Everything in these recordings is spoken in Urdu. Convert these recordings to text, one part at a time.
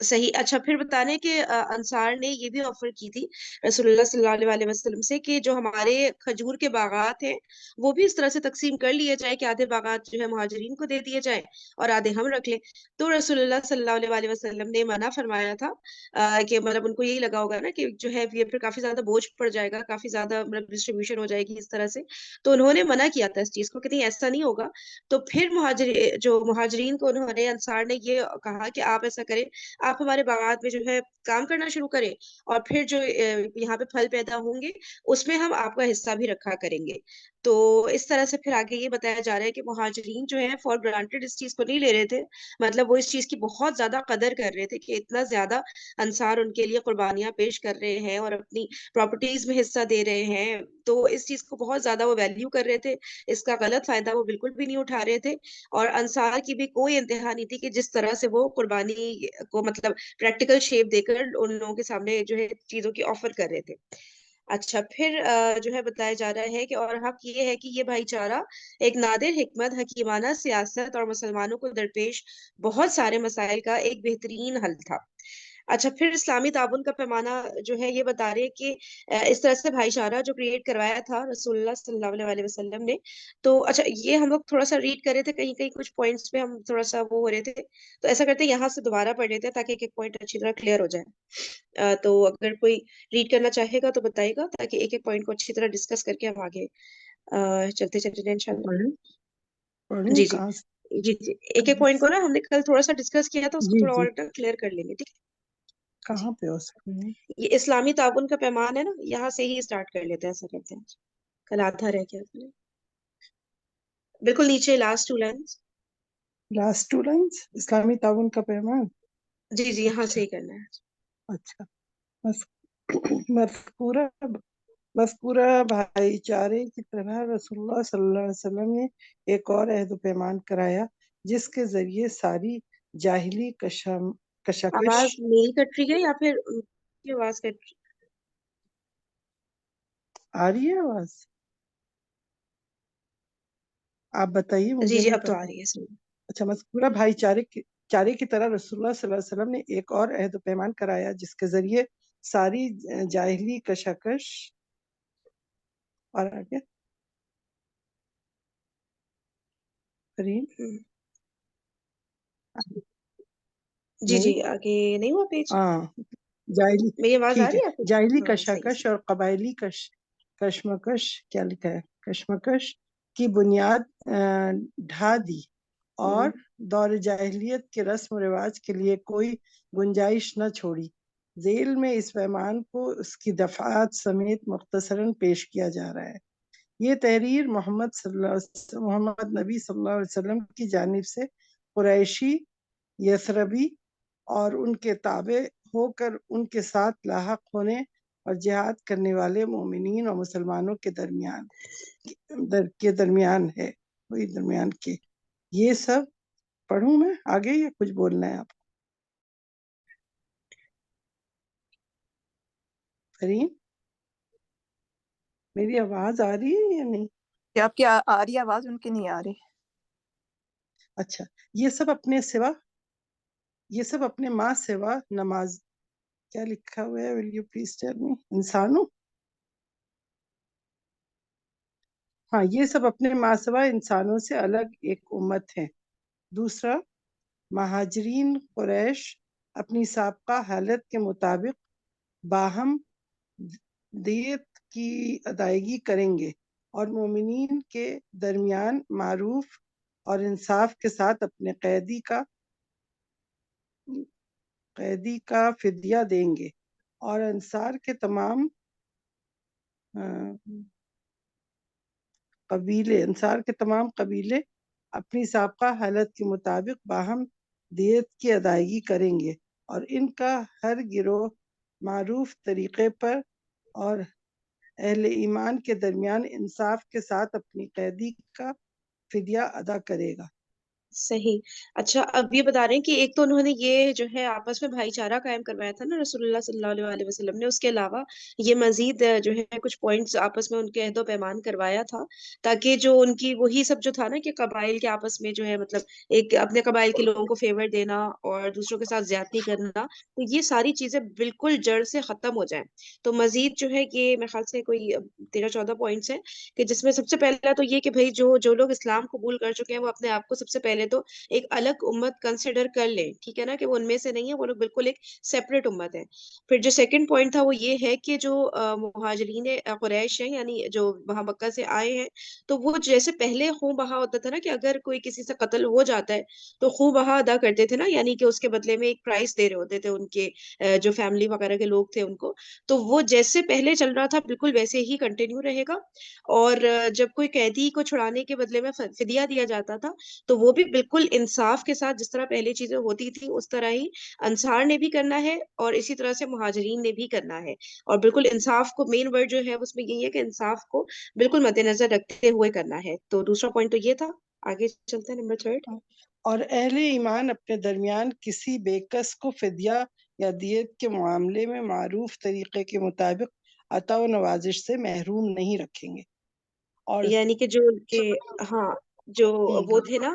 صحیح. اچھا پھر بتانے کہ انصار نے یہ بھی آفر کی تھی رسول اللہ صلی اللہ علیہ وسلم سے کہ جو ہمارے کھجور کے باغات ہیں وہ بھی اس طرح سے تقسیم کر لیے جائے کہ آدھے باغات جو ہے مہاجرین کو دے دیے جائے اور آدھے ہم رکھ لیں. تو رسول اللہ صلی اللہ علیہ وسلم نے منع فرمایا تھا کہ مطلب ان کو یہی لگا ہوگا نا کہ جو ہے یہ پھر کافی زیادہ بوجھ پڑ جائے گا, کافی زیادہ مطلب ڈسٹریبیوشن ہو جائے گی اس طرح سے. تو انہوں نے منع کیا تھا اس چیز کو کہ نہیں ایسا نہیں ہوگا. تو پھر مہاجرین کو انہوں نے, انصار نے یہ کہا کہ آپ ایسا کریں, آپ ہمارے باغات میں جو ہے کام کرنا شروع کریں اور پھر جو یہاں پہ پھل پیدا ہوں گے اس میں ہم آپ کا حصہ بھی رکھا کریں گے. تو اس طرح سے پھر آگے یہ بتایا جا رہا ہے کہ مہاجرین جو ہے فار گرانٹیڈ اس چیز کو نہیں لے رہے تھے, مطلب وہ اس چیز کی بہت زیادہ قدر کر رہے تھے کہ اتنا زیادہ انصار ان کے لیے قربانیاں پیش کر رہے ہیں اور اپنی پراپرٹیز میں حصہ دے رہے ہیں. تو اس چیز کو بہت زیادہ وہ ویلیو کر رہے تھے, اس کا غلط فائدہ وہ بالکل بھی نہیں اٹھا رہے تھے. اور انصار کی بھی کوئی انتہا نہیں تھی کہ جس طرح سے وہ قربانی کو مطلب پریکٹیکل شیپ دے کر ان لوگوں کے سامنے جو ہے چیزوں کی آفر کر رہے تھے. اچھا پھر جو ہے بتایا جا رہا ہے کہ اور حق یہ ہے کہ یہ بھائی چارہ ایک نادر حکمت, حکیمانہ سیاست اور مسلمانوں کو درپیش بہت سارے مسائل کا ایک بہترین حل تھا. اچھا پھر اسلامی تعاون کا پیمانہ جو ہے یہ بتا رہے کہ اس طرح سے بھائی چارہ جو کریٹ کروایا تھا رسول اللہ صلی اللہ علیہ وسلم نے. تو اچھا یہ ہم لوگ تھوڑا سا ریڈ کر رہے تھے, کہیں کہیں کچھ پوائنٹس پہ ہم تھوڑا سا وہ ہو رہے تھے, تو ایسا کرتے ہیں یہاں سے دوبارہ پڑھ لیتے ہیں تاکہ ایک ایک پوائنٹ اچھی طرح کلیئر ہو جائے. تو اگر کوئی ریڈ کرنا چاہے گا تو بتائے گا تاکہ ایک ایک پوائنٹ کو اچھی طرح ڈسکس کر کے ہم آگے چلتے چلتے انشاءاللہ. پڑھیں پڑھیں جی جی کہاں سے؟ جی جی ایک ایک پوائنٹ کو نا ہم نے کل تھوڑا سا ڈسکس کیا تھا, اس کو جی تھوڑا جی اور کلیئر کر لیں گے, ٹھیک ہے جی. کہاں پہ ہو سکتے ہیں؟ یہ اسلامی تعاون کا پیمان ہے نا, یہاں سے ہی اسٹارٹ کر لیتے ہیں, ایسا کرتے ہیں. کل آدھا رہ گیا تھا. بالکل نیچے لاسٹ 2 لائنز. لاسٹ 2 لائنز اسلامی تعاون کا پیمان. جی جی یہاں سے اچھا ہی کرنا ہے. اچھا. مذکورہ مذکورہ بھائی چارے کی طرح رسول اللہ صلی اللہ علیہ وسلم نے ایک اور عہد و پیمان کرایا جس کے ذریعے ساری جاہلی کشاکش. آواز میری کٹ رہی ہے یا پھر ان کی آواز کٹ رہی آ رہی ہے آواز؟ آپ بتائیے, ہے؟ جی مجھے جی نہیں اب تو آ پتا. رہی ہے صحیح. اچھا. مذکورہ بھائی چارے کی طرح رسول اللہ صلی اللہ علیہ وسلم نے ایک اور عہد و پیمان کرایا جس کے ذریعے ساری جاہلی کشاکش. اور آگے فریم ہم، جی جی نہیں. آگے نہیں ہوا پیج. ہاں جاہلی. میری آواز آ ٹھیک رہی ہے. ہے آپ کو؟ جاہلی ہاں صحیح کشاکش صحیح. اور قبائلی کشمکش. کیا لکھا ہے؟ کشمکش کی بنیاد ڈھا دی اور ہم، دور جاہلیت کے رسم و رواج کے لیے کوئی گنجائش نہ چھوڑی. ذیل میں اس پیمان کو اس کی دفعات سمیت مختصراً پیش کیا جا رہا ہے. یہ تحریر محمد نبی صلی اللہ علیہ وسلم کی جانب سے قریشی, یثربی اور ان کے تابع ہو کر ان کے ساتھ لاحق ہونے اور جہاد کرنے والے مومنین اور مسلمانوں کے درمیان ہے. وہی درمیان کے. یہ سب پڑھوں میں آگے یا کچھ بولنا ہے آپ کو؟ فرین میری آواز آ رہی ہے یا نہیں؟ کہ آپ کی آ رہی آواز, ان کی نہیں آ رہی. اچھا. یہ سب اپنے ماں سوا نماز. کیا لکھا ہوا ہے؟ will you please tell me؟ انسانوں. ہاں یہ سب اپنے ماں سوا انسانوں سے الگ ایک امت ہیں. دوسرا, مہاجرین قریش اپنی سابقہ حالت کے مطابق باہم دیت کی ادائیگی کریں گے اور مومنین کے درمیان معروف اور انصاف کے ساتھ اپنے قیدی کا فدیہ دیں گے. اور انصار کے تمام قبیلے اپنی سابقہ حالت کے مطابق باہم دیت کی ادائیگی کریں گے اور ان کا ہر گروہ معروف طریقے پر اور اہل ایمان کے درمیان انصاف کے ساتھ اپنی قیدی کا فدیہ ادا کرے گا. صحیح. اچھا اب یہ بتا رہے ہیں کہ ایک تو انہوں نے یہ جو ہے آپس میں بھائی چارہ قائم کروایا تھا نا رسول اللہ صلی اللہ علیہ وسلم نے، اس کے علاوہ یہ مزید جو ہے کچھ پوائنٹس آپس میں ان کے عہد و پیمان کروایا تھا، تاکہ جو ان کی وہی سب جو تھا نا کہ قبائل کے آپس میں جو ہے مطلب ایک اپنے قبائل کے لوگوں کو فیور دینا اور دوسروں کے ساتھ زیادتی کرنا، تو یہ ساری چیزیں بالکل جڑ سے ختم ہو جائیں. تو مزید جو ہے یہ میرے خیال سے کوئی 13-14 پوائنٹس ہیں کہ جس میں سب سے پہلا تو یہ کہ بھائی جو جو لوگ اسلام قبول کر چکے ہیں وہ اپنے آپ کو سب سے پہلے تو ایک الگ امت کنسیڈر کر لیں، ٹھیک ہے نا، کہ وہ ان میں سے نہیں ہے، وہ لوگ بالکل ایک سیپریٹ امت ہے. پھر جو سیکنڈ پوائنٹ تھا وہ یہ ہے کہ جو مہاجرین قریش ہیں، یعنی جو وہاں مکہ سے آئے ہیں، تو وہ جیسے پہلے خوں بہا ہوتا تھا نا کہ اگر کوئی کسی سے قتل ہو جاتا ہے تو خوں بہا ادا کرتے تھے نا، یعنی کہ اس کے بدلے میں ایک پرائز دے رہے ہوتے تھے ان کے جو فیملی وغیرہ کے لوگ تھے ان کو. تو وہ جیسے پہلے چل رہا تھا بالکل ویسے ہی کنٹینیو رہے گا. اور جب کوئی قیدی کو چھڑانے کے بدلے میں فدیہ دیا جاتا تھا تو وہ بھی بالکل انصاف کے ساتھ جس طرح پہلے چیزیں ہوتی تھی اس طرح ہی انصار نے بھی کرنا ہے اور اسی طرح سے مہاجرین نے بھی کرنا ہے. اور بالکل انصاف کو مین ورڈ جو ہے اس میں یہی ہے کہ انصاف کو بالکل مد نظر رکھتے ہوئے کرنا ہے. تو دوسرا پوائنٹ تو یہ تھا. آگے چلتے ہیں نمبر 3. اور اہل ایمان اپنے درمیان کسی بے کس کو فدیہ یا دیت کے معاملے میں معروف طریقے کے مطابق عطا و نوازش سے محروم نہیں رکھیں گے. اور یعنی کہ جو ان کے ہاں جو وہ بولیے. تھے نا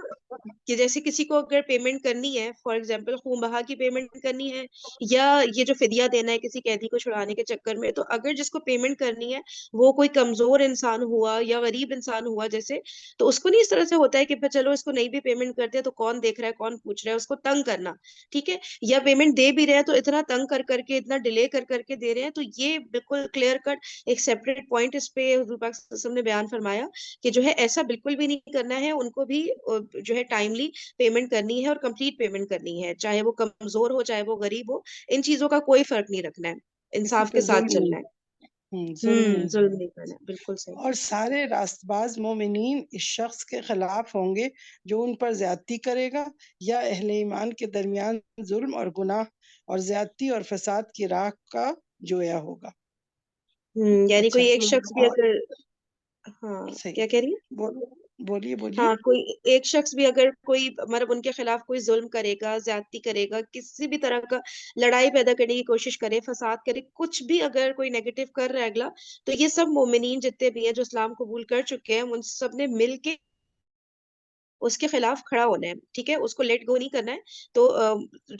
کہ جیسے کسی کو اگر پیمنٹ کرنی ہے، فار ایگزامپل خون بہا کی پیمنٹ کرنی ہے یا یہ جو فدیہ دینا ہے کسی قیدی کو چھڑانے کے چکر میں، تو اگر جس کو پیمنٹ کرنی ہے وہ کوئی کمزور انسان ہوا یا غریب انسان ہوا جیسے، تو اس کو نہیں اس طرح سے ہوتا ہے کہ چلو اس کو نہیں بھی پیمنٹ کرتے تو کون دیکھ رہا ہے کون پوچھ رہا ہے، اس کو تنگ کرنا. ٹھیک ہے، یا پیمنٹ دے بھی رہے ہیں تو اتنا تنگ کر کر کے اتنا ڈیلے کر کر کے دے رہے ہیں. تو یہ بالکل کلیئر کٹ ایک سیپریٹ پوائنٹ اس پہ حضور پاک صلی اللہ علیہ وسلم نے بیان فرمایا کہ جو ہے ایسا بالکل بھی نہیں کرنا ہے. ان کو بھی جو ہے ٹائملی پیمنٹ کرنی ہے اور کمپلیٹ پیمنٹ کرنی ہے، چاہے وہ کمزور ہو چاہے وہ غریب ہو. ان چیزوں کا کوئی فرق نہیں رکھنا ہے، کسی انصاف پہ کے ساتھ ظلم چلنا نہیں، ہے. ظلم نہیں ظلم کرنا. نہیں کرنا ہے، بالکل صحیح. اور سارے راست باز مومنین اس شخص کے خلاف ہوں گے جو ان پر زیادتی کرے گا یا اہل ایمان کے درمیان ظلم اور گناہ اور زیادتی اور فساد کی راہ کا جویا ہوگا. یعنی اچھا. کوئی ایک شخص بھی اور اگر ہاں صحیح. کیا کہہ رہی ہے؟ بولیے بولیے. ہاں کوئی ایک شخص بھی اگر کوئی مطلب ان کے خلاف کوئی ظلم کرے گا، زیادتی کرے گا، کسی بھی طرح کا لڑائی پیدا کرنے کی کوشش کرے، فساد کرے، کچھ بھی اگر کوئی نیگیٹو کر رہا ہے اگلا، تو یہ سب مومنین جتنے بھی ہیں جو اسلام قبول کر چکے ہیں ان سب نے مل کے اس کے خلاف کھڑا ہونا ہے. ٹھیک ہے، اس کو لیٹ گو نہیں کرنا ہے. تو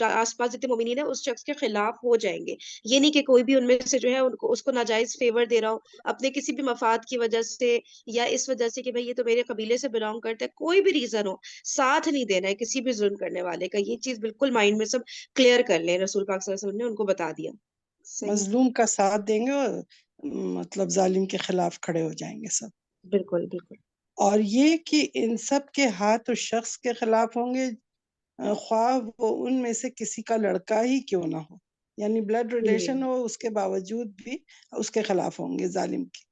آس پاس جتنے مومنین ہیں اس شخص کے خلاف ہو جائیں گے. یہ نہیں کہ کوئی بھی ان میں سے جو ہے اس کو ناجائز فیور دے رہا ہو اپنے کسی بھی مفاد کی وجہ سے یا اس وجہ سے کہ بھئی یہ تو میرے قبیلے سے بلونگ کرتا ہے، کوئی بھی ریزن ہو، ساتھ نہیں دینا ہے کسی بھی ظلم کرنے والے کا. یہ چیز بالکل مائنڈ میں سب کلیئر کر لیں، رسول پاک صلی اللہ علیہ وسلم نے ان کو بتا دیا. صحیح. مظلوم کا ساتھ دیں گے اور مطلب ظالم کے خلاف کھڑے ہو جائیں گے سب. بالکل بالکل. اور یہ کہ ان سب کے ہاتھ اس شخص کے خلاف ہوں گے خواہ وہ ان میں سے کسی کا لڑکا ہی کیوں نہ ہو، یعنی بلڈ ریلیشن ہو اس کے باوجود بھی اس کے خلاف ہوں گے ظالم کی.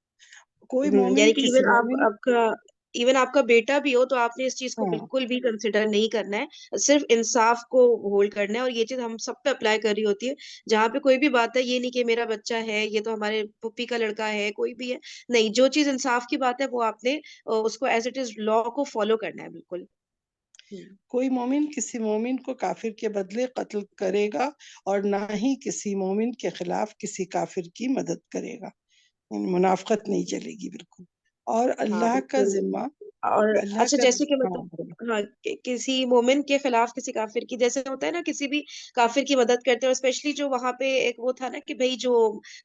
کوئی یعنی مومن کہ کسی مومن. ایون آپ کا بیٹا بھی ہو تو آپ نے اس چیز کو ہاں. بالکل بھی کنسیڈر نہیں کرنا ہے، صرف انصاف کو ہولڈ کرنا ہے. اور یہ چیز ہم سب پہ اپلائی کر رہی ہوتی ہے جہاں پہ کوئی بھی بات ہے. یہ نہیں کہ میرا بچہ ہے، یہ تو ہمارے پھپھی کا لڑکا ہے، کوئی بھی ہے، نہیں. جو چیز انصاف کی بات ہے وہ آپ نے اس کو ایز اٹ از لا کو فالو کرنا ہے بالکل. کوئی مومن کسی مومن کو کافر کے بدلے قتل کرے گا اور نہ ہی کسی مومن کے خلاف کسی کافر کی مدد کرے گا، یعنی منافقت نہیں چلے گی بالکل. اور ہاں اللہ کا بالکل. ذمہ. اور اللہ اچھا کا. جیسے کہ ہاں. مطلب ہاں کسی مومن کے خلاف کسی کافر کی، جیسے ہوتا ہے نا کسی بھی کافر کی مدد کرتے ہیں، اور اسپیشلی جو وہاں پہ ایک وہ تھا نا کہ بھئی جو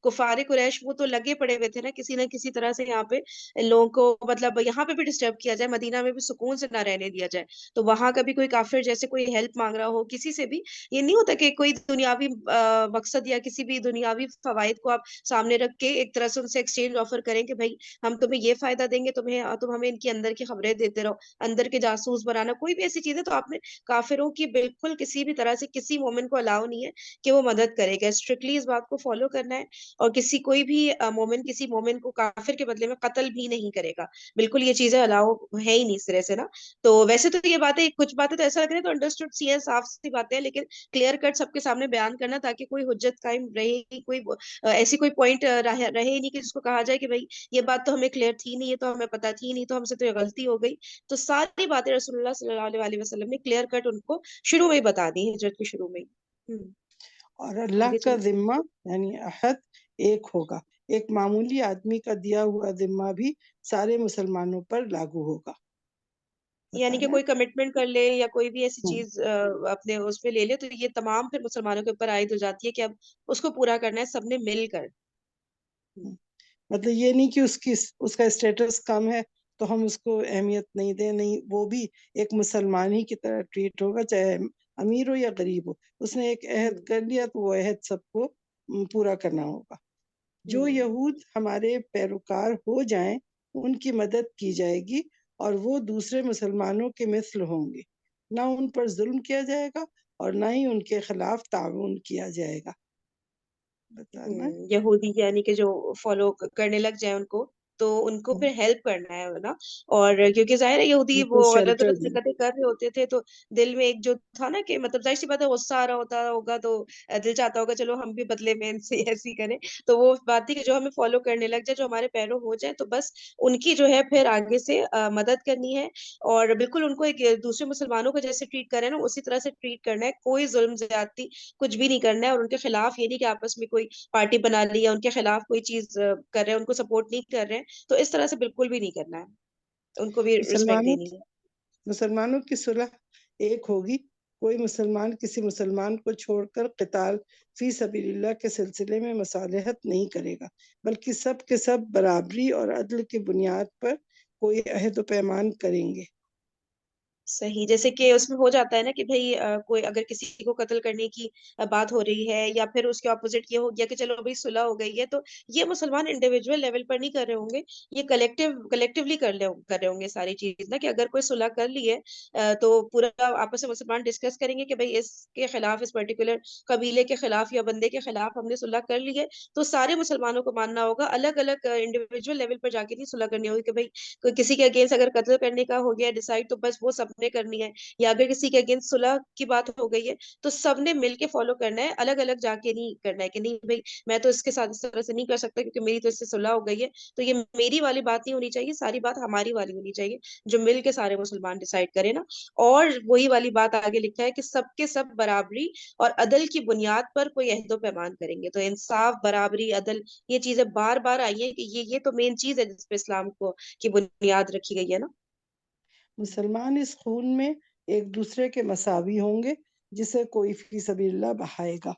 کفار قریش وہ تو لگے پڑے ہوئے تھے نا کسی نہ کسی طرح سے یہاں پہ لوگوں کو مطلب یہاں پہ بھی ڈسٹرب کیا جائے، مدینہ میں بھی سکون سے نہ رہنے دیا جائے. تو وہاں کا بھی کوئی کافر جیسے کوئی ہیلپ مانگ رہا ہو کسی سے بھی، یہ نہیں ہوتا کہ کوئی دنیاوی مقصد یا کسی بھی دنیاوی فوائد کو آپ سامنے رکھ کے ایک طرح سے ان سے ایکسچینج آفر کریں کہ بھائی ہم تمہیں یہ فائدہ دیں گے، تم ہمیں ان کی اندر کی خبریں دیتے رہو، اندر کے جاسوس بنانا، کوئی بھی ایسی چیز ہے. تو آپ نے کافروں کی بالکل کسی بھی طرح سے کسی مومن کو الاؤ نہیں ہے کہ وہ مدد کرے گا. اسٹرکٹلی اس بات کو فالو کرنا ہے. اور کوئی بھی مومن کسی مومن کو کافر کے بدلے میں قتل بھی نہیں کرے گا. بالکل یہ چیزیں الاؤ ہے ہی نہیں سرے سے نا. تو ویسے تو یہ باتیں کچھ باتیں تو ایسا لگ رہا ہے تو انڈرسٹوڈ سی ہے، صاف سی باتیں ہیں، لیکن کلیئر کٹ سب کے سامنے بیان کرنا تاکہ کوئی حجت قائم رہے گی، کوئی ایسی کوئی پوائنٹ رہے ہی نہیں کہ جس کو کہا جائے کہ بھائی یہ بات تو ہمیں کلیئر تھی نہیں، یہ تو ہمیں پتا تھی نہیں، تو ہم سے تو یہ غلطی ہو گئی. تو ساری باتیں رسول اللہ صلی اللہ علیہ وسلم نے کلیئر کٹ ان کو شروع میں ہی بتا دی, ہجرت کے شروع میں ہی. اور اللہ آگے کا چلیں. ذمہ یعنی عہد ایک ہوگا. ایک معمولی آدمی کا دیا ہوا ذمہ بھی سارے مسلمانوں پر لاگو ہوگا. یعنی کہ بتانا. کوئی کمٹمنٹ کر لے یا کوئی بھی ایسی چیز اپنے اس پہ لے لے تو یہ تمام پھر مسلمانوں کے اوپر عائد ہو جاتی ہے کہ اب اس کو پورا کرنا ہے سب نے مل کر. مطلب یہ نہیں کہ اس کا اسٹیٹس کم ہے تو ہم اس کو اہمیت نہیں دیں, نہیں, وہ بھی ایک مسلمان ہی کی طرح ٹریٹ ہوگا, چاہے امیر ہو یا غریب ہو. اس نے ایک عہد کر لیا تو وہ عہد سب کو پورا کرنا ہوگا. جو یہود ہمارے پیروکار ہو جائیں ان کی مدد کی جائے گی اور وہ دوسرے مسلمانوں کے مثل ہوں گے. نہ ان پر ظلم کیا جائے گا اور نہ ہی ان کے خلاف تعاون کیا جائے گا. بتانا. یہودی یعنی کہ جو فالو کرنے لگ جائیں ان کو, تو ان کو پھر ہیلپ کرنا ہے نا. اور کیونکہ ظاہر ہے یہودی ان وہ کو الگ شیلٹر الگ دی. حرکتیں کر رہے ہوتے تھے تو دل میں ایک جو تھا نا کہ مطلب ظاہر سی بات ہے غصہ آ رہا ہوتا ہوگا تو دل چاہتا ہوگا چلو ہم بھی بدلے میں ان سے ایسی کریں. تو وہ بات تھی کہ جو ہمیں فالو کرنے لگ جائے, جو ہمارے پیرو ہو جائے, تو بس ان کی جو ہے پھر آگے سے مدد کرنی ہے اور بالکل ان کو ایک دوسرے مسلمانوں کو جیسے ٹریٹ کرے نا اسی طرح سے ٹریٹ کرنا ہے. کوئی ظلم زیادتی کچھ بھی نہیں کرنا ہے اور ان کے خلاف یہ نہیں کہ آپس میں کوئی پارٹی بنا لی یا ان کے خلاف کوئی چیز کر رہے ہیں, ان کو سپورٹ نہیں کر رہے ہیں, تو اس طرح سے بالکل بھی نہیں کرنا ہے. ان کو بھی رسپیکٹ مسلمانوں دینی ہے. مسلمانوں کی صلح ایک ہوگی. کوئی مسلمان کسی مسلمان کو چھوڑ کر قتال فی سبیل اللہ کے سلسلے میں مصالحت نہیں کرے گا, بلکہ سب کے سب برابری اور عدل کی بنیاد پر کوئی عہد و پیمان کریں گے. صحیح, جیسے کہ اس میں ہو جاتا ہے نا کہ بھئی کوئی اگر کسی کو قتل کرنے کی بات ہو رہی ہے یا پھر اس کے اپوزٹ یہ ہو گیا کہ چلو بھئی صلح ہو گئی ہے, تو یہ مسلمان انڈیویجول لیول پر نہیں کر رہے ہوں گے, یہ کلیکٹیولی کر رہے ہوں گے ساری چیز نا. کہ اگر کوئی صلح کر لی ہے تو پورا آپس میں مسلمان ڈسکس کریں گے کہ بھئی اس کے خلاف, اس پرٹیکولر قبیلے کے خلاف یا بندے کے خلاف ہم نے صلح کر لی ہے, تو سارے مسلمانوں کو ماننا ہوگا. الگ الگ انڈیویجول لیول پر جا کے نہیں صلح کرنی ہوگی کہ بھئی کوئی کسی کے اگینسٹ اگر قتل کرنے کا ہو گیا ڈیسائیڈ تو بس وہ سب نے کرنی ہے, یا اگر کسی کے اگینسٹ صلح کی بات ہو گئی ہے تو سب نے مل کے فالو کرنا ہے, الگ الگ جا کے نہیں کرنا ہے کہ نہیں بھئی میں تو اس کے ساتھ اس طرح سے نہیں کر سکتا کیونکہ میری تو اس سے صلح ہو گئی ہے. تو یہ میری والی بات نہیں ہونی چاہیے, ساری بات ہماری والی ہونی چاہیے جو مل کے سارے مسلمان ڈیسائیڈ کرے نا. اور وہی والی بات آگے لکھا ہے کہ سب کے سب برابری اور عدل کی بنیاد پر کوئی عہد و پیمان کریں گے. تو انصاف, برابری, عدل, یہ چیزیں بار بار آئی ہیں کہ یہ تو مین چیز ہے جس پہ اسلام کو کی بنیاد رکھی گئی ہے نا. مسلمان اس خون میں ایک دوسرے کے مساوی ہوں گے جسے کوئی فی سبیل اللہ بہائے گا.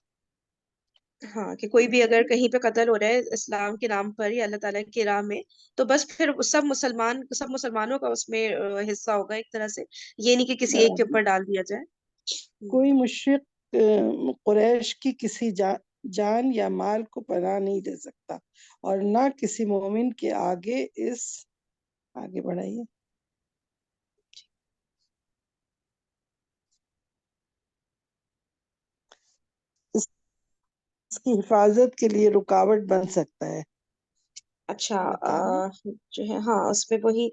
ہاں, کہ کوئی بھی اگر کہیں پہ قتل ہو رہا ہے اسلام کے نام پر یا اللہ تعالیٰ کی راہ میں, تو بس پھر سب مسلمانوں کا اس میں حصہ ہوگا ایک طرح سے, یہ نہیں کہ کسی ایک کے برابر. اوپر ڈال دیا جائے. کوئی مشرک قریش کی کسی جان یا مال کو پناہ نہیں دے سکتا اور نہ کسی مومن کے آگے بڑھائیے. اس کی حفاظت کے لیے رکاوٹ بن سکتا ہے. اچھا, بتانا. جو ہے ہاں اس میں وہی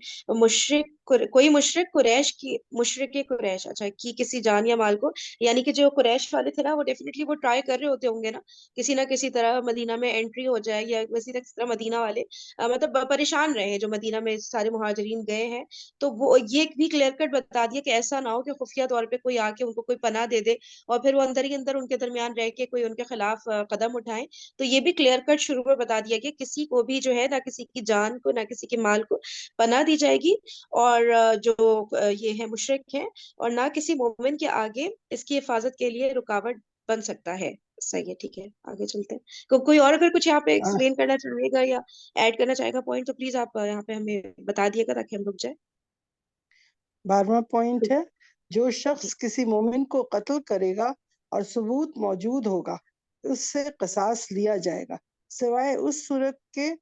کوئی مشرک قریش اچھا کی کسی جان یا مال کو, یعنی کہ جو قریش والے تھے نا وہ ڈیفینیٹلی وہ ٹرائی کر رہے ہوتے ہوں گے نا کسی نہ کسی طرح مدینہ میں انٹری ہو جائے, یا کسی نہ کسی طرح مدینہ والے مطلب پریشان رہے ہیں جو مدینہ میں سارے مہاجرین گئے ہیں. تو وہ یہ بھی کلیئر کٹ بتا دیا کہ ایسا نہ ہو کہ خفیہ طور پہ کوئی آ کے ان کو کوئی پناہ دے دے اور پھر وہ اندر ہی اندر ان کے درمیان رہ کے کوئی ان کے خلاف قدم اٹھائے. تو یہ بھی کلیئر کٹ شروع میں بتا دیا کہ کسی کو بھی جو ہے نہ کسی کی جان کو نہ کسی کے مال کو پناہ دی جائے گی, اور جو یہ ہے مشرک ہے اور نہ کسی مومن کے آگے اس کی حفاظت کے لیے رکاوٹ بن سکتا ہے. صحیح ہے, ٹھیک ہے, آگے چلتے ہیں. کوئی اور اگر کچھ یہاں پہ ایکسپلین کرنا چاہے گا یا ایڈ کرنا چاہے گا پوائنٹ تو پلیز آپ یہاں پہ ہمیں بتا دیے گا تاکہ ہم رک جائیں. 12واں پوائنٹ ہے, جو شخص کسی مومن کو قتل کرے گا اور ثبوت موجود ہوگا اس سے قصاص لیا جائے گا سوائے اس صورت کے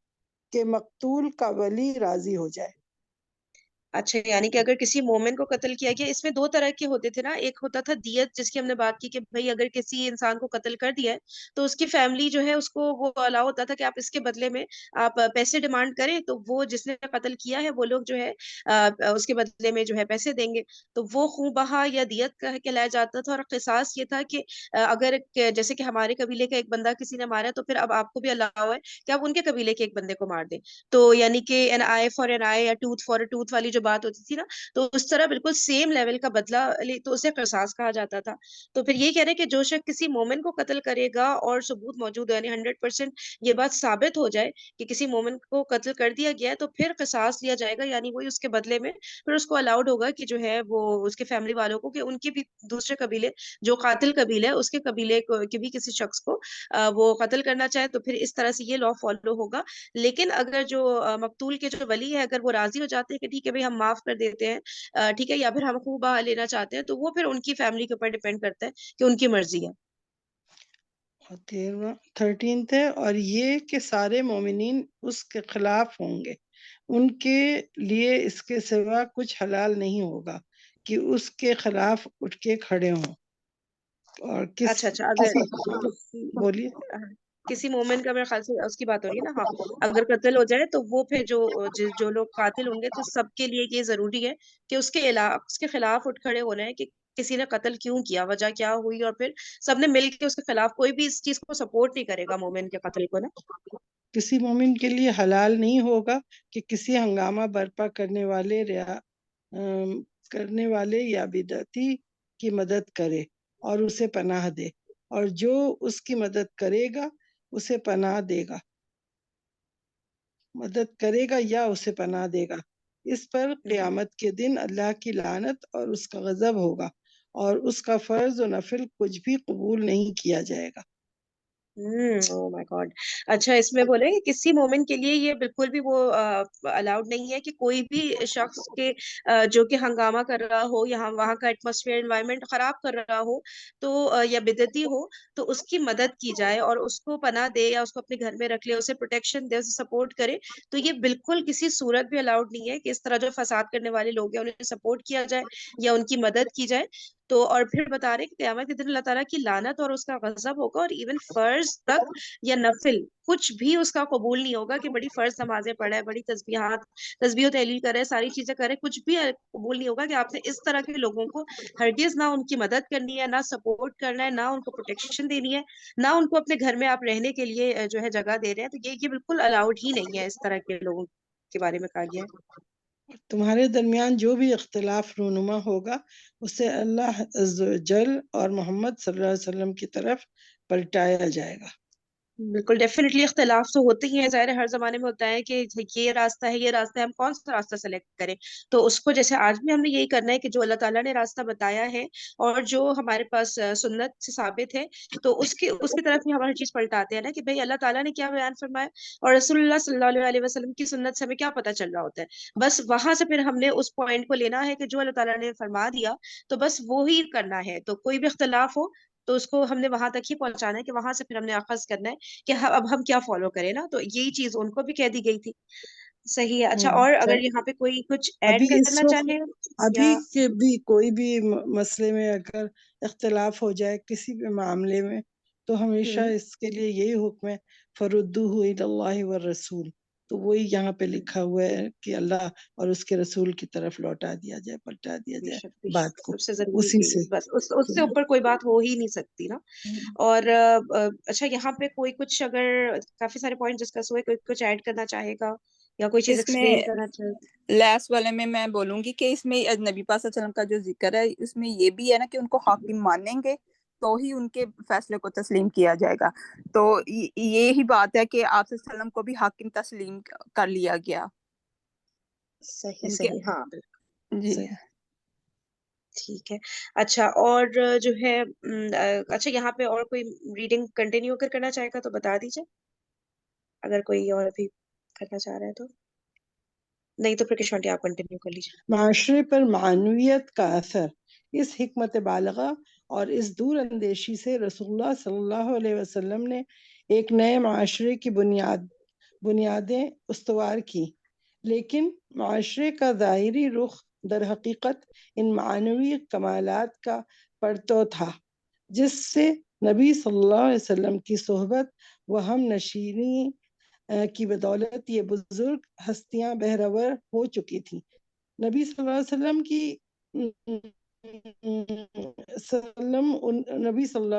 کہ مقتول کا ولی راضی ہو جائے. اچھا, یعنی کہ اگر کسی مومن کو قتل کیا گیا, اس میں دو طرح کے ہوتے تھے نا, ایک ہوتا تھا دیت جس کی ہم نے بات کی کہ بھئی اگر کسی انسان کو قتل کر دیا ہے تو اس کی فیملی جو ہے اس کو وہ الاؤ ہوتا تھا کہ آپ اس کے بدلے میں آپ پیسے ڈیمانڈ کریں, تو وہ جس نے قتل کیا ہے وہ لوگ جو ہے اس کے بدلے میں جو ہے پیسے دیں گے. تو وہ خوں بہا یا دیت کہلایا جاتا تھا. اور قصاص یہ تھا کہ اگر جیسے کہ ہمارے قبیلے کا ایک بندہ کسی نے مارا تو پھر اب آپ کو بھی الاؤ ہے کہ آپ ان کے قبیلے کے ایک بندے کو مار دیں. تو یعنی کہ این آئی فار این آئی یا ٹوتھ فار اے ٹوتھ والی جو بات ہوتی تھی نا، تو اس طرح بالکل سیم لیول کا بدلہ لے تو اسے قصاص کہا جاتا تھا. تو پھر یہ کہہ رہے ہیں کہ جو شخص کسی مومن کو قتل کرے گا اور ثبوت موجود ہے، یعنی 100% یہ بات ثابت ہو جائے کہ کسی مومن کو قتل کر دیا گیا ہے، تو پھر قصاص لیا جائے گا. یعنی وہی اس کے بدلے میں پھر اس کو الاؤڈ ہوگا کہ جو ہے وہ اس کے فیملی والوں کو، کہ ان کی بھی دوسرے قبیلے جو قاتل قبیلے ہے اس کے قبیلے کے بھی کسی شخص کو وہ قتل کرنا چاہے تو پھر اس طرح سے یہ لا فالو ہوگا. لیکن اگر جو مقتول کے جو ولی ہے اگر وہ راضی ہو جاتے ہیں کہ ٹھیک ہے بھائی ہم معاف کر دیتے ہیں، ٹھیک ہے، یا پھر ہم خوب بہا لینا چاہتے ہیں، تو وہ پھر ان کی فیملی کے اوپر ڈیپینڈ کرتا ہے کہ ان کی مرضی ہے. اور 13 ہے، اور یہ کہ سارے مومنین اس کے خلاف ہوں گے، ان کے لیے اس کے سوا کچھ حلال نہیں ہوگا کہ اس کے خلاف اٹھ کے کھڑے ہوں. اور اچھا اگر بولیے. کسی مومن کا میرے خیال سے اس کی بات ہو رہی ہے نا، ہاں، اگر قتل ہو جائے تو وہ پھر جو لوگ قاتل ہوں گے تو سب کے لیے یہ ضروری ہے کہ اس کے خلاف اٹھ کھڑے ہونا ہے کہ کسی نے قتل کیوں کیا، وجہ کیا ہوئی، اور پھر سب نے مل کے اس کے خلاف، کوئی بھی اس چیز کو سپورٹ نہیں کرے گا مومن کے قتل کو نا. کسی مومن کے لیے حلال نہیں ہوگا کہ کسی ہنگامہ برپا کرنے والے یا بدعتی کی مدد کرے اور اسے پناہ دے، اور جو اس کی مدد کرے گا اسے پناہ دے گا، مدد کرے گا یا اسے پناہ دے گا. اس پر قیامت کے دن اللہ کی لعنت اور اس کا غضب ہوگا، اور اس کا فرض و نفل کچھ بھی قبول نہیں کیا جائے گا. او مائی گاڈ. اچھا، اس میں بولے کہ کسی مومن کے لیے یہ بالکل بھی وہ الاؤڈ نہیں ہے کہ کوئی بھی شخص کے جو کہ ہنگامہ کر رہا ہو، یہاں وہاں کا ایٹماسفیئر انوائرمنٹ خراب کر رہا ہو تو یا بدعتی ہو، تو اس کی مدد کی جائے اور اس کو پناہ دے یا اس کو اپنے گھر میں رکھ لے، اسے پروٹیکشن دے، اسے سپورٹ کرے. تو یہ بالکل کسی صورت بھی الاؤڈ نہیں ہے کہ اس طرح جو فساد کرنے والے لوگ ہیں انہیں سپورٹ کیا جائے یا ان کی مدد کی جائے. تو اور پھر بتا رہے کہ قیامت کے دن اللہ تعالیٰ کی لعنت اور اس کا غضب ہوگا، اور ایون فرض تک یا نفل کچھ بھی اس کا قبول نہیں ہوگا کہ بڑی فرض نمازیں پڑھے، بڑی تسبیح و تحلیل کرے، ساری چیزیں کرے، کچھ بھی قبول نہیں ہوگا کہ آپ نے اس طرح کے لوگوں کو ہرگز نہ ان کی مدد کرنی ہے، نہ سپورٹ کرنا ہے، نہ ان کو پروٹیکشن دینی ہے، نہ ان کو اپنے گھر میں آپ رہنے کے لیے جو ہے جگہ دے رہے ہیں. تو یہ بالکل الاؤڈ ہی نہیں ہے اس طرح کے لوگوں کے بارے میں کہا گیا ہے. تمہارے درمیان جو بھی اختلاف رونما ہوگا اسے اللہ عز و جل اور محمد صلی اللہ علیہ وسلم کی طرف پلٹایا جائے گا. بالکل ڈیفینیٹلی اختلاف تو ہوتے ہی ہیں، ظاہر ہے ہر زمانے میں ہوتا ہے کہ یہ راستہ ہے، یہ راستہ ہے، ہم کون سا راستہ سلیکٹ کریں. تو اس کو جیسے آج بھی ہم نے یہی کرنا ہے کہ جو اللہ تعالیٰ نے راستہ بتایا ہے اور جو ہمارے پاس سنت سے ثابت ہے، تو اس کی طرف ہی ہم ہر چیز پلٹاتے ہیں نا کہ بھئی اللہ تعالیٰ نے کیا بیان فرمایا اور رسول اللہ صلی اللہ علیہ وسلم کی سنت سے ہمیں کیا پتہ چل رہا ہوتا ہے. بس وہاں سے پھر ہم نے اس پوائنٹ کو لینا ہے کہ جو اللہ تعالیٰ نے فرما دیا تو بس وہی کرنا ہے. تو کوئی بھی اختلاف ہو تو اس کو ہم نے وہاں تک ہی پہنچانا ہے کہ وہاں سے پھر ہم نے اخذ کرنا ہے کہ اب ہم کیا فالو کریں نا. تو یہی چیز ان کو بھی کہہ دی گئی تھی. صحیح ہے. اچھا، اور اگر یہاں پہ کوئی کچھ ایڈ ابھی اس کرنا وقت چاہے ابھی یا کے بھی کوئی بھی مسئلے میں اگر اختلاف ہو جائے کسی بھی معاملے میں تو ہمیشہ اس کے لیے یہی حکم ہے فردوہ الی اللہ والرسول. تو وہی یہاں پہ لکھا ہوا ہے کہ اللہ اور اس کے رسول کی طرف لوٹا دیا جائے، پلٹا دیا بے جائے شک بے شک بات کو سب سے ضروری اسی یہی سے. ہے، بس اس سے اوپر کوئی بات ہو ہی نہیں سکتی نا. اور اچھا، یہاں پہ کوئی کچھ اگر کافی سارے پوائنٹ ڈسکس ہوئے، کوئی کچھ ایڈ کرنا چاہے گا یا کوئی چیز اس میں ایکسپلین کرنا چاہے گا؟ لیس والے میں بولوں گی کہ اس میں نبی پاک صلی اللہ علیہ وسلم کا جو ذکر ہے اس میں یہ بھی ہے نا کہ ان کو حاکم مانیں گے تو ہی ان کے فیصلے کو تسلیم کیا جائے گا. تو یہی بات ہے کہ آپ صلی اللہ علیہ وسلم کو بھی حاکم تسلیم کر لیا گیا صحیح ان کے. صحیح، ہاں بالکل جی صحیح. ٹھیک ہے. اچھا، اور جو ہے اچھا یہاں پہ اور کوئی ریڈنگ کنٹینیو کرنا چاہے گا تو بتا دیجیے، اگر کوئی اور بھی کرنا چاہ رہا ہے تو. نہیں تو پھر کشمٹی آپ کنٹینیو کر لیجیے. معاشرے پر معنویت کا اثر. اس حکمت بالغہ اور اس دور اندیشی سے رسول اللہ صلی اللہ علیہ وسلم نے ایک نئے معاشرے کی بنیادیں استوار کی، لیکن معاشرے کا ظاہری رخ در حقیقت ان معنوی کمالات کا پرتو تھا، جس سے نبی صلی اللہ علیہ وسلم کی صحبت و ہم نشینی کی بدولت یہ بزرگ ہستیاں بہرور ہو چکی تھیں. نبی صلی اللہ علیہ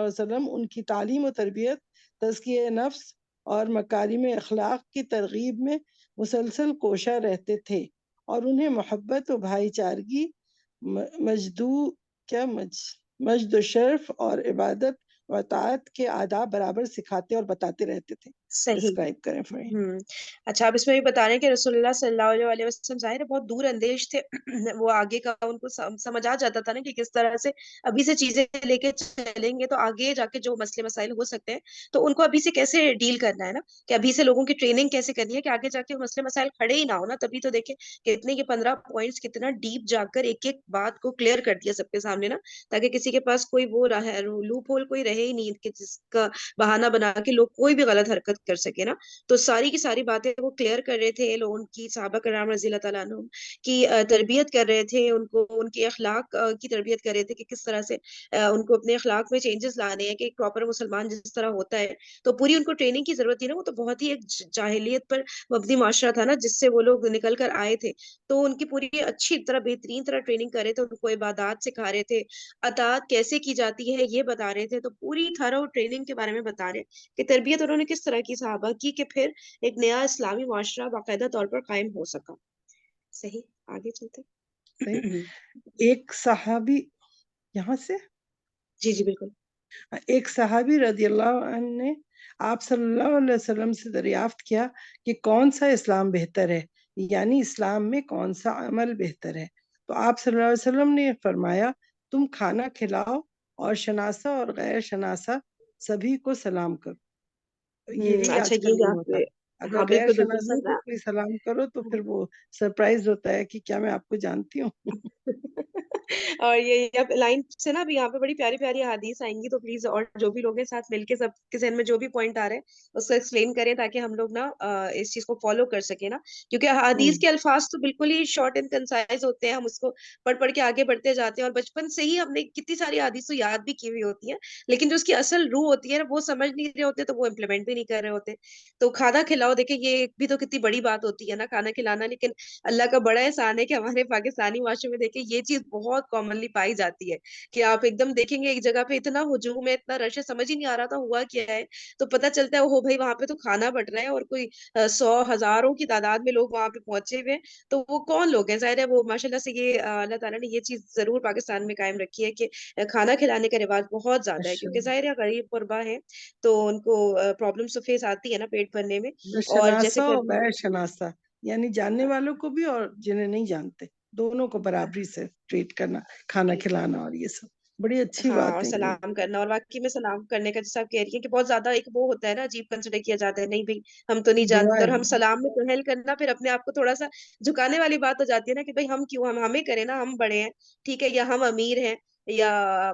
وسلم ان کی تعلیم و تربیت، تزکیہ نفس اور مکارم اخلاق کی ترغیب میں مسلسل کوشاں رہتے تھے، اور انہیں محبت و بھائی چارگی، مجد و شرف اور عبادت و اطاعت کے آداب برابر سکھاتے اور بتاتے رہتے تھے۔ صحیح۔ ڈسکرائب کریں فرین۔ اچھا، آپ اس میں بھی بتا رہے ہیں کہ رسول اللہ صلی اللہ علیہ وسلم ظاہر ہے بہت دور اندیش تھے وہ آگے کا ان کو سمجھ آ جاتا تھا نا کہ کس طرح سے ابھی سے چیزیں لے کے چلیں گے تو آگے جا کے جو مسئلے مسائل ہو سکتے ہیں تو ان کو ابھی سے کیسے ڈیل کرنا ہے نا، کہ ابھی سے لوگوں کی ٹریننگ کیسے کرنی ہے کہ آگے جا کے مسئلے مسائل کھڑے ہی نہ ہو نا۔ تبھی تو دیکھیں کتنے یہ 15 پوائنٹس کتنا ڈیپ جا کر ایک ایک بات کو کلیئر کر دیا سب کے سامنے نا، تاکہ کسی کے پاس کوئی وہ لوپ ہول کوئی رہے ہی نہیں کہ جس کا بہانہ بنا کے لوگ کوئی بھی غلط حرکت کر سکے نا۔ تو ساری کی ساری باتیں وہ کلیئر کر رہے تھے، لوگ ان کی صحابہ کرام رضی اللہ تعالیٰ عنہ کی تربیت کر رہے تھے، ان کو ان کے اخلاق کی تربیت کر رہے تھے کہ کس طرح سے ان کو اپنے اخلاق میں چینجز لانے ہیں کہ ایک پراپر مسلمان جس طرح ہوتا ہے۔ تو پوری ان کو ٹریننگ کی ضرورت تھی نا، وہ تو بہت ہی ایک جاہلیت پر مبنی معاشرہ تھا نا جس سے وہ لوگ نکل کر آئے تھے، تو ان کی پوری اچھی طرح بہترین طرح ٹریننگ کر رہے تھے، ان کو عبادات سکھا رہے تھے، اطاعت کیسے کی جاتی ہے یہ بتا رہے تھے، تو پوری تھرو ٹریننگ کے بارے میں بتا رہے کہ تربیت انہوں نے کس طرح کی صحابہ کی کہ پھر ایک نیا اسلامی معاشرہ باقاعدہ طور پر قائم ہو سکا۔ صحیح، آگے چلتے صحیح۔ ایک صحابی، یہاں سے جی جی بالکل۔ ایک صحابی رضی اللہ عنہ نے آپ صلی اللہ علیہ وسلم سے دریافت کیا کہ کون سا اسلام بہتر ہے، یعنی اسلام میں کون سا عمل بہتر ہے؟ تو آپ صلی اللہ علیہ وسلم نے فرمایا، تم کھانا کھلاؤ اور شناسا اور غیر شناسا سبھی کو سلام کرو۔ یہی اچھا آج کل یہ نہیں یہاں ہوتا۔ پہ اگر ہاں غیر بالکل بالکل شناسا کو یہ کوئی سلام کرو تو پھر وہ سرپرائز ہوتا ہے کہ کیا میں آپ کو جانتی ہوں۔ اور یہ اب لائن سے نا ابھی یہاں پہ بڑی پیاری پیاری حدیث آئیں گی، تو پلیز اور جو بھی لوگ ہیں ساتھ مل کے سب کے ذہن میں جو بھی پوائنٹ آ رہے ہیں اس کو ایکسپلین کریں تاکہ ہم لوگ نا اس چیز کو فالو کر سکیں نا، کیونکہ حدیث کے الفاظ تو بالکل ہی شارٹ اینڈ کنسائز ہوتے ہیں، ہم اس کو پڑھ پڑھ کے آگے بڑھتے جاتے ہیں اور بچپن سے ہی ہم نے کتنی ساری حدیث تو یاد بھی کی ہوئی ہوتی ہیں، لیکن جو اس کی اصل روح ہوتی ہے نا وہ سمجھ نہیں رہے ہوتے تو وہ امپلیمنٹ بھی نہیں کر رہے ہوتے۔ تو کھانا کھلاؤ، دیکھیں یہ بھی تو کتنی بڑی بات ہوتی ہے نا کھانا کھلانا، لیکن اللہ کا بڑا احسان ہے کہ ہمارے پاکستانی معاشرے میں دیکھیں یہ چیز بہت کامنلی پائی جاتی ہے کہ آپ ایک دم دیکھیں گے ایک جگہ پہ اتنا ہجوم ہے، اتنا رش ہے، سمجھ ہی نہیں آ رہا تھا ہوا کیا ہے، تو پتہ چلتا ہے ہو بھائی وہاں پہ تو کھانا بٹ رہا ہے اور کوئی 100 ہزاروں کی تعداد میں لوگ وہاں پہ پہنچے ہوئے ہیں، تو وہ کون لوگ ہیں؟ ظاہر ہے وہ ماشاءاللہ سے یہ اللہ تعالیٰ نے یہ چیز ضرور پاکستان میں قائم رکھی ہے کہ کھانا کھلانے کا رواج بہت زیادہ ہے، کیونکہ ظاہر ہے غریب غربا ہے تو ان کو پرابلمس تو فیس آتی ہے نا پیٹ بھرنے میں، اور جیسے شناسا کہ اور غیر شناسا، یعنی جاننے والوں کو بھی اور جنہیں نہیں جانتے دونوں کو برابری سے ٹریٹ کرنا، کھانا کھلانا اور یہ سب بڑی اچھی ہاں اور بات ہے یہ۔ سلام کرنا، اور واقعی میں سلام کرنے کا جیسا آپ کہہ رہی ہیں کہ بہت زیادہ ایک وہ ہوتا ہے نا عجیب کنسیڈر کیا جاتا ہے، نہیں بھائی ہم تو نہیں دعا جانتے، ہے۔ اور ہم سلام میں پہل کرنا پھر اپنے آپ کو تھوڑا سا جھکانے والی بات ہو جاتی ہے نا کہ بھائی ہم کیوں، ہمیں کریں نا، ہم بڑے ہیں ٹھیک ہے، یا ہم امیر ہیں، یا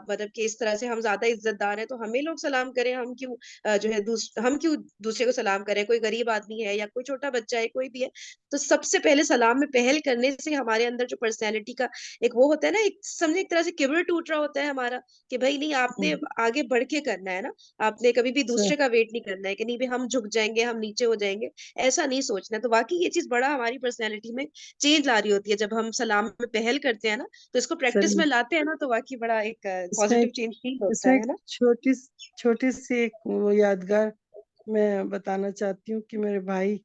مطلب کہ اس طرح سے ہم زیادہ عزت دار ہیں تو ہمیں لوگ سلام کریں، ہم کیوں جو ہے ہم کیوں دوسرے کو سلام کریں، کوئی غریب آدمی ہے یا کوئی چھوٹا بچہ ہے کوئی بھی ہے، تو سب سے پہلے سلام میں پہل کرنے سے ہمارے اندر جو پرسنالٹی کا ایک وہ ہوتا ہے نا، ایک سمجھے ایک طرح سے کبر ٹوٹ رہا ہوتا ہے ہمارا کہ بھائی نہیں آپ نے آگے بڑھ کے کرنا ہے نا، آپ نے کبھی بھی دوسرے کا ویٹ نہیں کرنا ہے کہ نہیں بھی ہم جھک جائیں گے، ہم نیچے ہو جائیں گے، ایسا نہیں سوچنا ہے۔ تو واقعی یہ چیز بڑا ہماری پرسنالٹی میں چینج لا رہی ہوتی ہے جب ہم سلام میں پہل کرتے ہیں نا، تو اس کو پریکٹس صحیح۔ میں لاتے ہیں نا تو واقعی بڑا ایک اس میں پازیٹیو چینج فیل اس ہوتا میں ہے ایک نا۔ چھوٹی سی ایک وہ یادگار میں بتانا چاہتی ہوں کہ میرے بھائی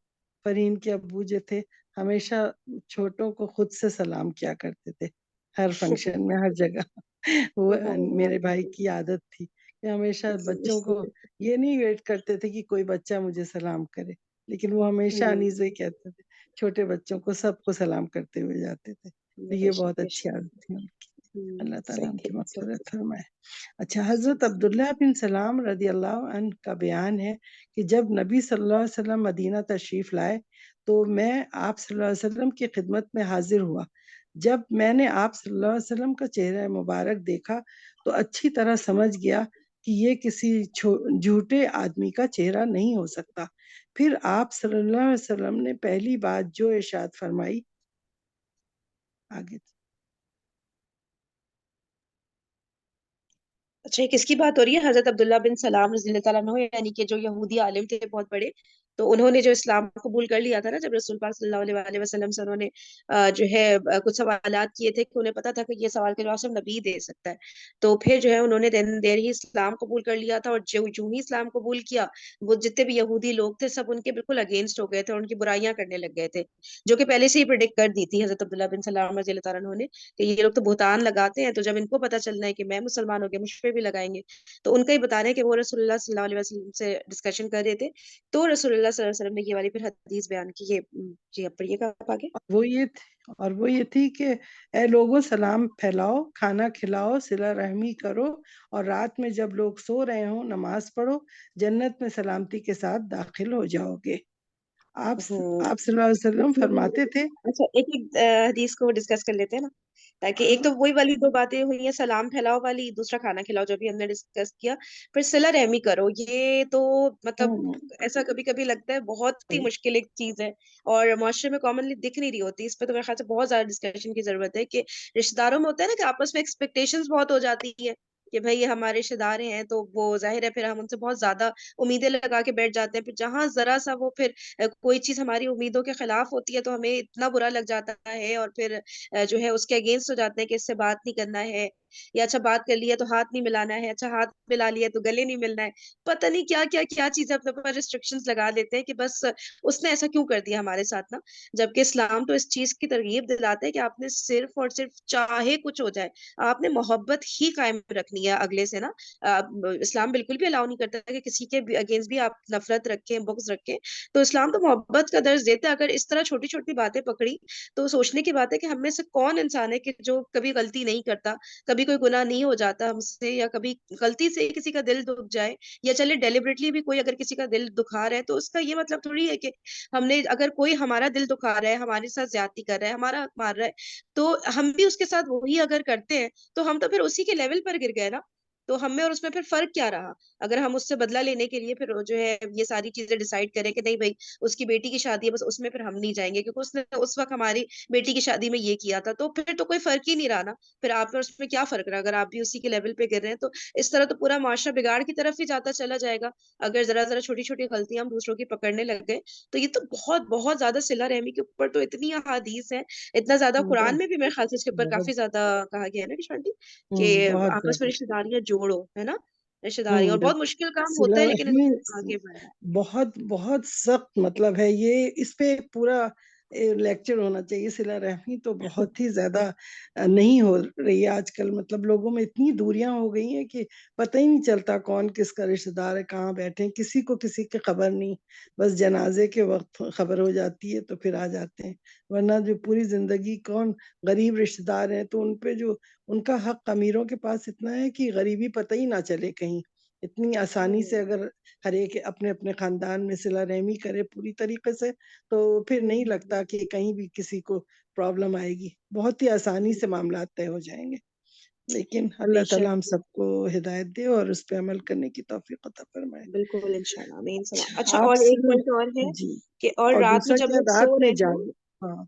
فرین کے ابو جو تھے ہمیشہ چھوٹوں کو خود سے سلام کیا کرتے تھے، ہر فنکشن میں، ہر جگہ۔ وہ میرے بھائی کی عادت تھی کہ ہمیشہ بچوں کو یہ نہیں ویٹ کرتے تھے کہ کوئی بچہ مجھے سلام کرے، لیکن وہ ہمیشہ انیزہ ہی کہتے تھے، چھوٹے بچوں کو سب کو سلام کرتے ہوئے جاتے تھے، تو یہ بہت اچھی عادت تھی ان کی، اللہ تعالیٰ ان کی مغفرت فرمائے۔ اچھا، حضرت عبداللہ بن سلام رضی اللہ عنہ کا بیان ہے کہ جب نبی صلی اللہ علیہ وسلم مدینہ تشریف لائے تو میں آپ صلی اللہ علیہ وسلم کی خدمت میں حاضر ہوا۔ جب میں نے آپ صلی اللہ علیہ وسلم کا چہرہ مبارک دیکھا تو اچھی طرح سمجھ گیا کہ یہ کسی جھوٹے آدمی کا چہرہ نہیں ہو سکتا۔ پھر آپ صلی اللہ علیہ وسلم نے پہلی بات جو ارشاد فرمائی، آگے اچھا یہ کس کی بات ہو رہی ہے؟ حضرت عبداللہ بن سلام رضی اللہ تعالیٰ عنہ، یعنی کہ جو یہودی عالم تھے بہت بڑے، تو انہوں نے جو اسلام قبول کر لیا تھا نا، جب رسول پاک صلی اللہ علیہ وسلم سے انہوں نے جو ہے کچھ سوالات کیے تھے کہ انہیں پتا تھا کہ یہ سوال کے جواب صرف نبی دے سکتا ہے، تو پھر جو ہے انہوں نے دین دیر ہی اسلام قبول کر لیا تھا، اور جو ہی اسلام قبول کیا، وہ جتنے بھی یہودی لوگ تھے سب ان کے بالکل اگینسٹ ہو گئے تھے اور ان کی برائیاں کرنے لگ گئے تھے، جو کہ پہلے سے ہی پریڈکٹ کر دی تھی حضرت عبداللہ بن سلام رضی اللہ تعالیٰ عنہ نے کہ یہ لوگ تو بہتان لگاتے ہیں، تو جب ان کو پتا چلنا ہے کہ میں مسلمان ہو گیا مجھ پہ بھی لگائیں گے، تو ان کا ہی بتا رہے ہیں کہ وہ رسول اللہ صلی اللہ علیہ وسلم سے ڈسکشن کر رہے تھے، تو رسول اللہ صلی اللہ علیہ وسلم نے یہ والی پھر حدیث بیان کی، یہ جی اب پڑھیے گا آپ آگے۔ وہ یہ تھی کہ اے لوگوں سلام پھیلاؤ، کھانا کھلاؤ، صلہ رحمی کرو، اور رات میں جب لوگ سو رہے ہوں نماز پڑھو، جنت میں سلامتی کے ساتھ داخل ہو جاؤ گے۔ آپ صلی اللہ علیہ وسلم فرماتے تھے۔ اچھا ایک ایک حدیث کو ڈسکس کر لیتے ہیں نا، تاکہ ایک تو وہی والی دو باتیں ہوئی ہیں، سلام پھیلاؤ والی، دوسرا کھانا کھلاؤ جو بھی ہم نے ڈسکس کیا، پھر صلہ رحمی کرو، یہ تو مطلب ایسا کبھی کبھی لگتا ہے بہت ہی مشکل ایک چیز ہے، اور معاشرے میں کامنلی دکھ نہیں رہی ہوتی، اس پہ تو میرے خیال سے بہت زیادہ ڈسکشن کی ضرورت ہے، کہ رشتے داروں میں ہوتا ہے نا کہ آپس میں ایکسپیکٹیشنز بہت ہو جاتی ہے کہ بھائی یہ ہمارے رشتے دار ہیں، تو وہ ظاہر ہے پھر ہم ان سے بہت زیادہ امیدیں لگا کے بیٹھ جاتے ہیں، پھر جہاں ذرا سا وہ پھر کوئی چیز ہماری امیدوں کے خلاف ہوتی ہے تو ہمیں اتنا برا لگ جاتا ہے، اور پھر جو ہے اس کے اگینسٹ ہو جاتے ہیں کہ اس سے بات نہیں کرنا ہے، یا اچھا بات کر لیا تو ہاتھ نہیں ملانا ہے، اچھا ہاتھ ملا لیا تو گلے نہیں ملنا ہے، پتہ نہیں کیا کیا کیا چیزیں اپنے اوپر ریسٹرکشنز لگا لیتے ہیں کہ بس اس نے ایسا کیوں کر دیا ہمارے ساتھ نا، جبکہ اسلام تو اس چیز کی ترغیب دلاتے ہیں کہ آپ نے صرف اور صرف چاہے کچھ ہو جائے آپ نے محبت ہی قائم رکھنی ہے اگلے سے نا، اسلام بالکل بھی الاؤ نہیں کرتا کہ کسی کے اگینسٹ بھی آپ نفرت رکھیں، بغض رکھیں، تو اسلام تو محبت کا درس دیتا ہے، اگر اس طرح چھوٹی چھوٹی باتیں پکڑی تو سوچنے کی بات ہے کہ ہم میں سے کون انسان ہے کہ جو کبھی غلطی نہیں کرتا، کبھی کوئی گناہ نہیں ہو جاتا ہم سے، یا کبھی غلطی سے کسی کا دل دکھ جائے، یا چلے ڈیلیبریٹلی بھی کوئی اگر کسی کا دل دکھا رہا ہے تو اس کا یہ مطلب تھوڑی ہے کہ ہم نے، اگر کوئی ہمارا دل دکھا رہا ہے، ہمارے ساتھ زیادتی کر رہا ہے، ہمارا حق مار رہا ہے، تو ہم بھی اس کے ساتھ وہی اگر کرتے ہیں تو ہم تو پھر اسی کے لیول پر گر گئے نا، تو ہم میں اور اس میں پھر فرق کیا رہا، اگر ہم اس سے بدلہ لینے کے لیے پھر جو ہے یہ ساری چیزیں ڈیسائیڈ کریں کہ نہیں بھائی اس کی بیٹی کی شادی ہے بس اس میں پھر ہم نہیں جائیں گے کیونکہ اس نے اس وقت ہماری بیٹی کی شادی میں یہ کیا تھا، تو پھر تو کوئی فرق ہی نہیں رہا نا، پھر آپ میں اس میں کیا فرق رہا، اگر آپ بھی اسی کے لیول پہ گر رہے ہیں تو اس طرح تو پورا معاشرہ بگاڑ کی طرف ہی جاتا چلا جائے گا، اگر ذرا ذرا چھوٹی چھوٹی غلطیاں ہم دوسروں کی پکڑنے لگ گئے، تو یہ تو بہت بہت زیادہ صلہ رحمی کے اوپر تو اتنی احادیث ہیں، اتنا زیادہ قرآن میں بھی میرے خیال سے اس کے اوپر بہت کافی زیادہ کہا گیا ہے نا کشانتی کہ بہت آپس میں زیادہ رشتے داریاں جوڑو، ہے نا، رشتے داریاں، اور بہت بالکل مشکل کام صلہ ہوتا ہے لیکن رحمی انسان آگے بڑھ رہا ہے۔ بہت بہت سخت مطلب ہے یہ، اس پہ ایک پورا لیکچر ہونا چاہیے۔ صلہ رحمی تو بہت ہی زیادہ نہیں ہو رہی ہے آج کل، مطلب لوگوں میں اتنی دوریاں ہو گئی ہیں کہ پتہ ہی نہیں چلتا کون کس کا رشتہ دار ہے، کہاں بیٹھے ہیں، کسی کو کسی کی خبر نہیں، بس جنازے کے وقت خبر ہو جاتی ہے تو پھر آ جاتے ہیں، ورنہ جو پوری زندگی کون غریب رشتہ دار ہیں تو ان پہ جو ان کا حق امیروں کے پاس اتنا ہے کہ غریبی پتہ ہی نہ چلے کہیں، اتنی آسانی سے اگر ہر ایک اپنے اپنے خاندان میں صلہ رحمی کرے پوری طریقے سے تو پھر نہیں لگتا کہ کہیں بھی کسی کو پرابلم آئے گی، بہت ہی آسانی سے معاملات طے ہو جائیں گے، لیکن بے اللہ تعالیٰ ہم شک، سب کو ہدایت دے اور اس پہ عمل کرنے کی توفیق عطا فرمائے۔ بالکل انشاءاللہ آمین سلام۔ اچھا آپ اور سے ایک پوائنٹ اور ہے جی، کہ اور اور رات میں دوسرا جب کیا، لوگ سو رات میں رہے ہوں، جاگ، ہاں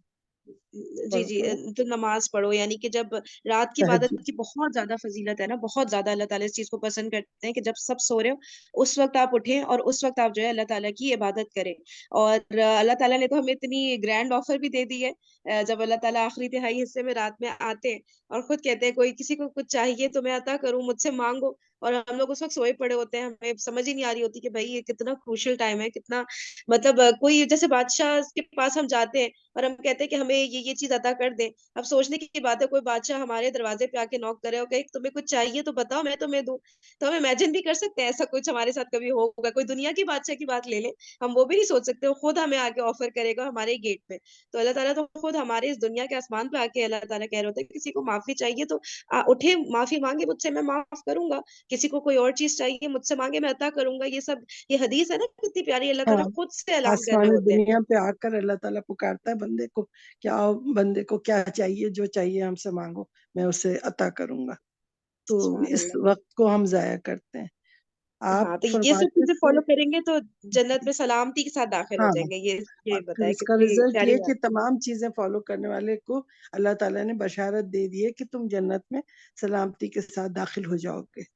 جی پڑھو جی پڑھو، تو نماز پڑھو، یعنی کہ جب رات کی تہجد، عبادت کی بہت زیادہ فضیلت ہے نا، بہت زیادہ اللہ تعالیٰ اس چیز کو پسند کرتے ہیں کہ جب سب سو رہے ہو اس وقت آپ اٹھیں اور اس وقت آپ جو ہے اللہ تعالیٰ کی عبادت کریں، اور اللہ تعالیٰ نے تو ہمیں اتنی گرینڈ آفر بھی دے دی ہے، جب اللہ تعالیٰ آخری تہائی حصے میں رات میں آتے ہیں اور خود کہتے ہیں کوئی کسی کو کچھ چاہیے تو میں عطا کروں، مجھ سے مانگو، اور ہم لوگ اس وقت سوئے پڑے ہوتے ہیں، ہمیں سمجھ ہی نہیں آ رہی ہوتی کہ بھائی یہ کتنا کروشل ٹائم ہے، کتنا مطلب کوئی جیسے بادشاہ کے پاس ہم جاتے ہیں اور ہم کہتے ہیں کہ ہمیں یہ چیز عطا کر دیں، اب سوچنے کی بات ہے کوئی بادشاہ ہمارے دروازے پہ آ کے نوک کرے اور کہ تمہیں کچھ چاہیے تو بتاؤ میں تمہیں دوں، تو ہم امیجن بھی کر سکتے ہیں ایسا کچھ ہمارے ساتھ کبھی ہوگا، کوئی دنیا کی بادشاہ کی بات لے لیں، ہم وہ بھی نہیں سوچ سکتے، وہ خود ہمیں آ کے آفر کرے گا ہمارے گیٹ پہ، تو اللہ تعالیٰ تو خود ہمارے اس دنیا کے آسمان پہ آ کے اللہ تعالیٰ کہہ رہے ہوتے ہیں کسی کو معافی چاہیے تو اٹھے معافی مانگے مجھ سے، میں معاف کروں گا، کسی کو کوئی اور چیز چاہیے مجھ سے مانگے میں عطا کروں گا، یہ سب یہ حدیث ہے نا کتنی پیاری، اللہ ہاں تعالیٰ خود سے اعلان کر رہے آسمانی ہوتے ہیں۔ دنیا پہ آ کر اللہ تعالیٰ پکارتا ہے بندے کو، کیا بندے کو کیا چاہیے، جو چاہیے ہم سے مانگو میں اسے عطا کروں گا، تو سبحان اس اللہ۔ وقت کو ہم ضائع کرتے ہیں۔ آپ ہاں تو یہ سب فرماتے چیزیں تھے، فالو کریں گے تو جنت میں سلامتی کے ساتھ داخل ہو ہاں، جائیں گے، یہ اور پھر بتائے اس کا کتنی رزلٹ پیاری یہ کہ بات ہے۔ تمام چیزیں فالو کرنے والے کو اللہ تعالیٰ نے بشارت دے دی ہے کہ تم جنت میں سلامتی کے ساتھ داخل ہو جاؤ گے۔